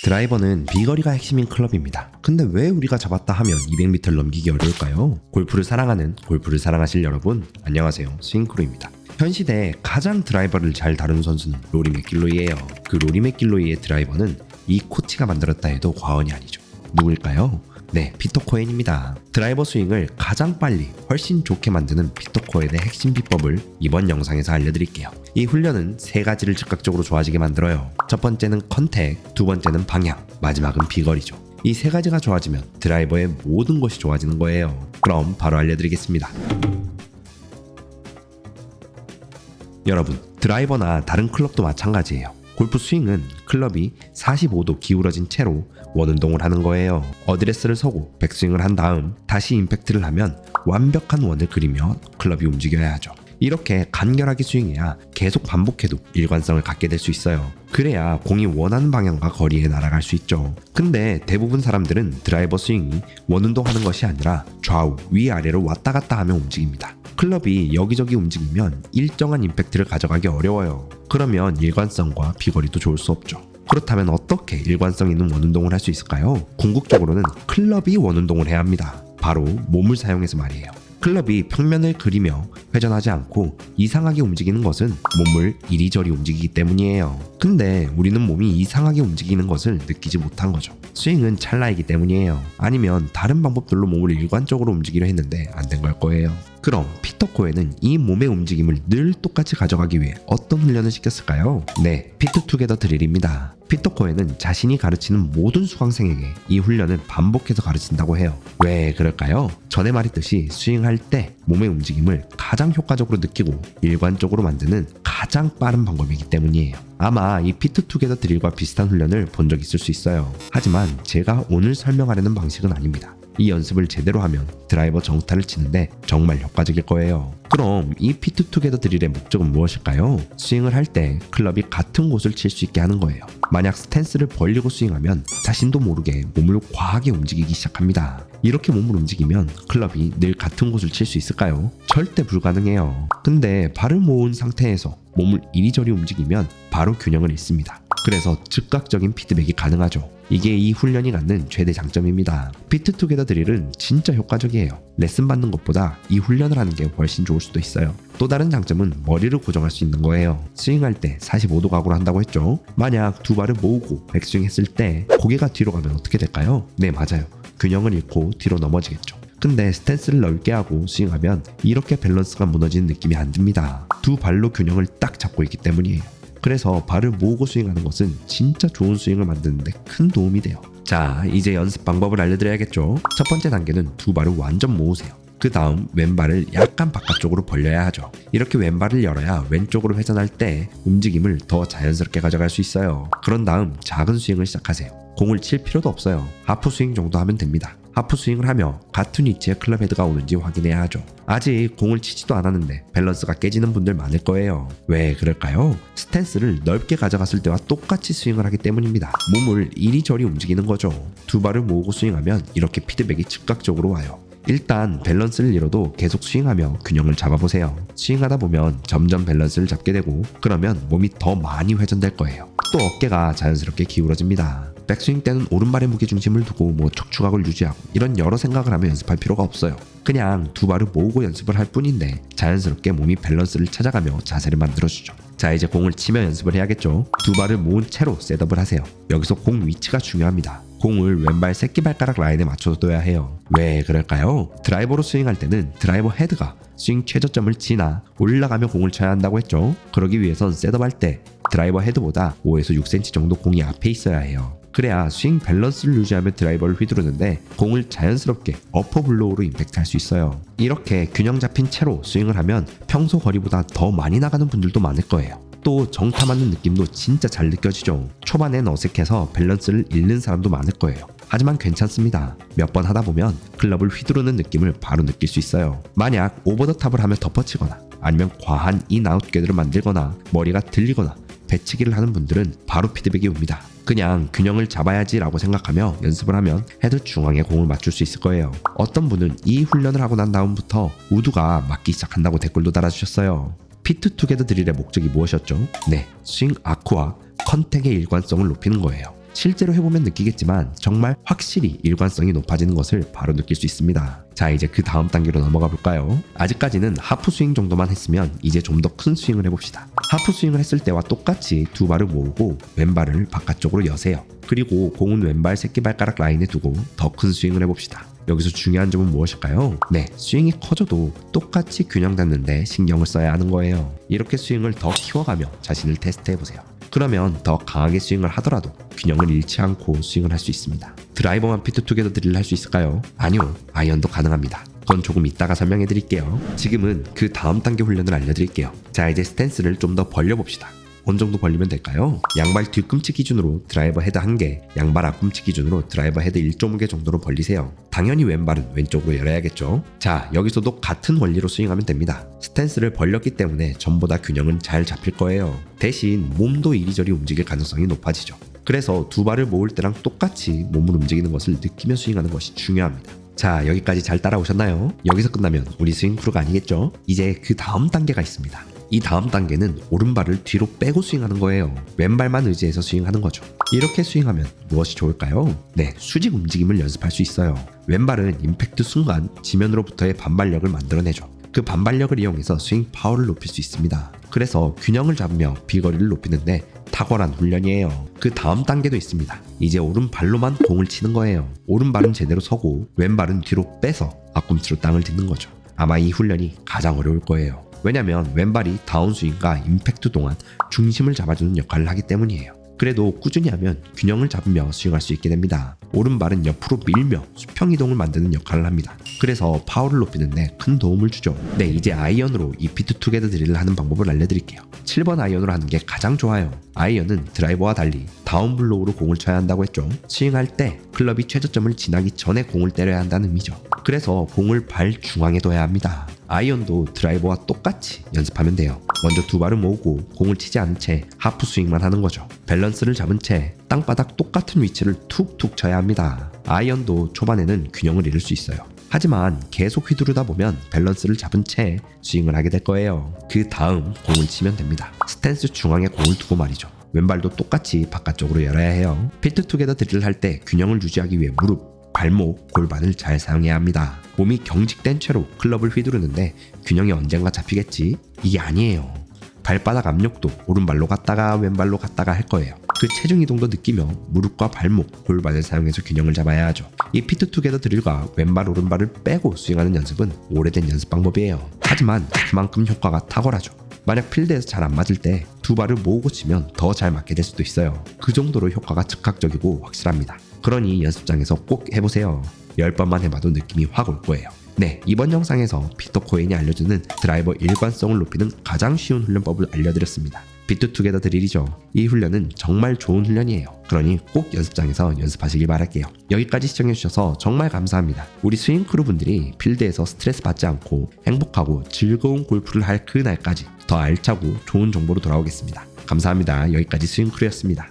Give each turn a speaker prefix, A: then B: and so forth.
A: 드라이버는 비거리가 핵심인 클럽입니다. 근데 왜 우리가 잡았다 하면 200m를 넘기기 어려울까요? 골프를 사랑하는 골프를 사랑하실 여러분, 안녕하세요. 스윙크루입니다. 현 시대에 가장 드라이버를 잘 다루는 선수는 로리 맥길로이예요. 그 로리 맥길로이의 드라이버는 이 코치가 만들었다 해도 과언이 아니죠. 누굴까요? 네, 피터 코엔입니다. 드라이버 스윙을 가장 빨리 훨씬 좋게 만드는 피터 코엔의 핵심 비법을 이번 영상에서 알려드릴게요. 이 훈련은 세 가지를 즉각적으로 좋아지게 만들어요. 첫 번째는 컨택, 두 번째는 방향, 마지막은 비거리죠. 이 세 가지가 좋아지면 드라이버의 모든 것이 좋아지는 거예요. 그럼 바로 알려드리겠습니다. 여러분, 드라이버나 다른 클럽도 마찬가지예요. 골프 스윙은 클럽이 45도 기울어진 채로 원운동을 하는 거예요. 어드레스를 서고 백스윙을 한 다음 다시 임팩트를 하면 완벽한 원을 그리며 클럽이 움직여야 하죠. 이렇게 간결하게 스윙해야 계속 반복해도 일관성을 갖게 될 수 있어요. 그래야 공이 원하는 방향과 거리에 날아갈 수 있죠. 근데 대부분 사람들은 드라이버 스윙이 원운동하는 것이 아니라 좌우, 위아래로 왔다 갔다 하며 움직입니다. 클럽이 여기저기 움직이면 일정한 임팩트를 가져가기 어려워요. 그러면 일관성과 비거리도 좋을 수 없죠. 그렇다면 어떻게 일관성 있는 원운동을 할 수 있을까요? 궁극적으로는 클럽이 원운동을 해야 합니다. 바로 몸을 사용해서 말이에요. 클럽이 평면을 그리며 회전하지 않고 이상하게 움직이는 것은 몸을 이리저리 움직이기 때문이에요. 근데 우리는 몸이 이상하게 움직이는 것을 느끼지 못한 거죠. 스윙은 찰나이기 때문이에요. 아니면 다른 방법들로 몸을 일관적으로 움직이려 했는데 안 된 걸 거예요. 그럼 피터 코엔은 이 몸의 움직임을 늘 똑같이 가져가기 위해 어떤 훈련을 시켰을까요? 네, 피트 투게더 드릴입니다. 피터 코엔은 자신이 가르치는 모든 수강생에게 이 훈련을 반복해서 가르친다고 해요. 왜 그럴까요? 전에 말했듯이 스윙할 때 몸의 움직임을 가장 효과적으로 느끼고 일관적으로 만드는 가장 빠른 방법이기 때문이에요. 아마 이 피트 투게더 드릴과 비슷한 훈련을 본 적 있을 수 있어요. 하지만 제가 오늘 설명하려는 방식은 아닙니다. 이 연습을 제대로 하면 드라이버 정타를 치는데 정말 효과적일 거예요. 그럼 이 피트 투게더 드릴의 목적은 무엇일까요? 스윙을 할 때 클럽이 같은 곳을 칠 수 있게 하는 거예요. 만약 스탠스를 벌리고 스윙하면 자신도 모르게 몸을 과하게 움직이기 시작합니다. 이렇게 몸을 움직이면 클럽이 늘 같은 곳을 칠 수 있을까요? 절대 불가능해요. 근데 발을 모은 상태에서 몸을 이리저리 움직이면 바로 균형을 잃습니다. 그래서 즉각적인 피드백이 가능하죠. 이게 이 훈련이 갖는 최대 장점입니다. 피트 투게더 드릴은 진짜 효과적이에요. 레슨 받는 것보다 이 훈련을 하는 게 훨씬 좋을 수도 있어요. 또 다른 장점은 머리를 고정할 수 있는 거예요. 스윙할 때 45도 각으로 한다고 했죠. 만약 두 발을 모으고 백스윙 했을 때 고개가 뒤로 가면 어떻게 될까요? 네, 맞아요. 균형을 잃고 뒤로 넘어지겠죠. 근데 스탠스를 넓게 하고 스윙하면 이렇게 밸런스가 무너지는 느낌이 안 듭니다. 두 발로 균형을 딱 잡고 있기 때문이에요. 그래서 발을 모으고 스윙하는 것은 진짜 좋은 스윙을 만드는데 큰 도움이 돼요. 자, 이제 연습 방법을 알려드려야겠죠. 첫 번째 단계는 두 발을 완전 모으세요. 그 다음 왼발을 약간 바깥쪽으로 벌려야 하죠. 이렇게 왼발을 열어야 왼쪽으로 회전할 때 움직임을 더 자연스럽게 가져갈 수 있어요. 그런 다음 작은 스윙을 시작하세요. 공을 칠 필요도 없어요. 하프 스윙 정도 하면 됩니다. 하프 스윙을 하며 같은 위치에 클럽 헤드가 오는지 확인해야 하죠. 아직 공을 치지도 않았는데 밸런스가 깨지는 분들 많을 거예요. 왜 그럴까요? 스탠스를 넓게 가져갔을 때와 똑같이 스윙을 하기 때문입니다. 몸을 이리저리 움직이는 거죠. 두 발을 모으고 스윙하면 이렇게 피드백이 즉각적으로 와요. 일단 밸런스를 잃어도 계속 스윙하며 균형을 잡아보세요. 스윙하다 보면 점점 밸런스를 잡게 되고 그러면 몸이 더 많이 회전될 거예요. 또 어깨가 자연스럽게 기울어집니다. 백스윙 때는 오른발에 무게중심을 두고 척추각을 유지하고 이런 여러 생각을 하며 연습할 필요가 없어요. 그냥 두 발을 모으고 연습을 할 뿐인데 자연스럽게 몸이 밸런스를 찾아가며 자세를 만들어주죠. 자, 이제 공을 치며 연습을 해야겠죠. 두 발을 모은 채로 셋업을 하세요. 여기서 공 위치가 중요합니다. 공을 왼발 새끼발가락 라인에 맞춰서 둬야 해요. 왜 그럴까요? 드라이버로 스윙할 때는 드라이버 헤드가 스윙 최저점을 지나 올라가며 공을 쳐야 한다고 했죠. 그러기 위해선 셋업할 때 드라이버 헤드보다 5에서 6cm 정도 공이 앞에 있어야 해요. 그래야 스윙 밸런스를 유지하며 드라이버를 휘두르는데 공을 자연스럽게 어퍼 블로우로 임팩트할 수 있어요. 이렇게 균형 잡힌 채로 스윙을 하면 평소 거리보다 더 많이 나가는 분들도 많을 거예요. 또 정타 맞는 느낌도 진짜 잘 느껴지죠. 초반엔 어색해서 밸런스를 잃는 사람도 많을 거예요. 하지만 괜찮습니다. 몇 번 하다 보면 클럽을 휘두르는 느낌을 바로 느낄 수 있어요. 만약 오버 더 탑을 하며 덮어치거나 아니면 과한 인아웃 궤도를 만들거나 머리가 들리거나 배치기를 하는 분들은 바로 피드백이 옵니다. 그냥 균형을 잡아야지 라고 생각하며 연습을 하면 헤드 중앙에 공을 맞출 수 있을 거예요. 어떤 분은 이 훈련을 하고 난 다음부터 우드가 맞기 시작한다고 댓글도 달아주셨어요. 피트 투게더 드릴의 목적이 무엇이었죠? 네, 스윙 아크와 컨택의 일관성을 높이는 거예요. 실제로 해보면 느끼겠지만 정말 확실히 일관성이 높아지는 것을 바로 느낄 수 있습니다. 자, 이제 그 다음 단계로 넘어가 볼까요? 아직까지는 하프 스윙 정도만 했으면 이제 좀 더 큰 스윙을 해봅시다. 하프 스윙을 했을 때와 똑같이 두 발을 모으고 왼발을 바깥쪽으로 여세요. 그리고 공은 왼발 새끼발가락 라인에 두고 더 큰 스윙을 해봅시다. 여기서 중요한 점은 무엇일까요? 네, 스윙이 커져도 똑같이 균형 잡는데 신경을 써야 하는 거예요. 이렇게 스윙을 더 키워가며 자신을 테스트해보세요. 그러면 더 강하게 스윙을 하더라도 균형을 잃지 않고 스윙을 할 수 있습니다. 드라이버만 피트 투게더 드릴을 할 수 있을까요? 아니요, 아이언도 가능합니다. 그건 조금 이따가 설명해 드릴게요. 지금은 그 다음 단계 훈련을 알려드릴게요. 자, 이제 스탠스를 좀 더 벌려봅시다. 어느 정도 벌리면 될까요? 양발 뒤꿈치 기준으로 드라이버 헤드 1개, 양발 앞꿈치 기준으로 드라이버 헤드 1.5개 정도로 벌리세요. 당연히 왼발은 왼쪽으로 열어야겠죠. 자, 여기서도 같은 원리로 스윙하면 됩니다. 스탠스를 벌렸기 때문에 전보다 균형은 잘 잡힐 거예요. 대신 몸도 이리저리 움직일 가능성이 높아지죠. 그래서 두 발을 모을 때랑 똑같이 몸을 움직이는 것을 느끼며 스윙하는 것이 중요합니다. 자, 여기까지 잘 따라오셨나요? 여기서 끝나면 우리 스윙 프로가 아니겠죠? 이제 그 다음 단계가 있습니다. 이 다음 단계는 오른발을 뒤로 빼고 스윙하는 거예요. 왼발만 의지해서 스윙하는 거죠. 이렇게 스윙하면 무엇이 좋을까요? 네, 수직 움직임을 연습할 수 있어요. 왼발은 임팩트 순간 지면으로부터의 반발력을 만들어내죠. 그 반발력을 이용해서 스윙 파워를 높일 수 있습니다. 그래서 균형을 잡으며 비거리를 높이는데 탁월한 훈련이에요. 그 다음 단계도 있습니다. 이제 오른발로만 공을 치는 거예요. 오른발은 제대로 서고 왼발은 뒤로 빼서 앞꿈치로 땅을 딛는 거죠. 아마 이 훈련이 가장 어려울 거예요. 왜냐면 왼발이 다운스윙과 임팩트 동안 중심을 잡아주는 역할을 하기 때문이에요. 그래도 꾸준히 하면 균형을 잡으며 스윙할 수 있게 됩니다. 오른발은 옆으로 밀며 수평 이동을 만드는 역할을 합니다. 그래서 파워를 높이는 데 큰 도움을 주죠. 네, 이제 아이언으로 이 피트 투게더 드릴을 하는 방법을 알려드릴게요. 7번 아이언으로 하는 게 가장 좋아요. 아이언은 드라이버와 달리 다운 블로우로 공을 쳐야 한다고 했죠. 스윙할 때 클럽이 최저점을 지나기 전에 공을 때려야 한다는 의미죠. 그래서 공을 발 중앙에 둬야 합니다. 아이언도 드라이버와 똑같이 연습하면 돼요. 먼저 두 발을 모으고 공을 치지 않은 채 하프 스윙만 하는 거죠. 밸런스를 잡은 채 땅바닥 똑같은 위치를 툭툭 쳐야 합니다. 아이언도 초반에는 균형을 잃을 수 있어요. 하지만 계속 휘두르다 보면 밸런스를 잡은 채 스윙을 하게 될 거예요. 그 다음 공을 치면 됩니다. 스탠스 중앙에 공을 두고 말이죠. 왼발도 똑같이 바깥쪽으로 열어야 해요. 피트 투게더 드릴을 할 때 균형을 유지하기 위해 무릎, 발목, 골반을 잘 사용해야 합니다. 몸이 경직된 채로 클럽을 휘두르는데 균형이 언젠가 잡히겠지? 이게 아니에요. 발바닥 압력도 오른발로 갔다가 왼발로 갔다가 할 거예요. 그 체중 이동도 느끼며 무릎과 발목, 골반을 사용해서 균형을 잡아야 하죠. 이 피트 투게더 드릴과 왼발 오른발을 빼고 스윙하는 연습은 오래된 연습 방법이에요. 하지만 그만큼 효과가 탁월하죠. 만약 필드에서 잘 안 맞을 때 두 발을 모으고 치면 더 잘 맞게 될 수도 있어요. 그 정도로 효과가 즉각적이고 확실합니다. 그러니 연습장에서 꼭 해보세요. 10번만 해봐도 느낌이 확 올 거예요. 네, 이번 영상에서 피터 코엔이 알려주는 드라이버 일관성을 높이는 가장 쉬운 훈련법을 알려드렸습니다. 피트 투게더 드릴이죠. 이 훈련은 정말 좋은 훈련이에요. 그러니 꼭 연습장에서 연습하시길 바랄게요. 여기까지 시청해주셔서 정말 감사합니다. 우리 스윙 크루 분들이 필드에서 스트레스 받지 않고 행복하고 즐거운 골프를 할 그날까지 더 알차고 좋은 정보로 돌아오겠습니다. 감사합니다. 여기까지 스윙 크루였습니다.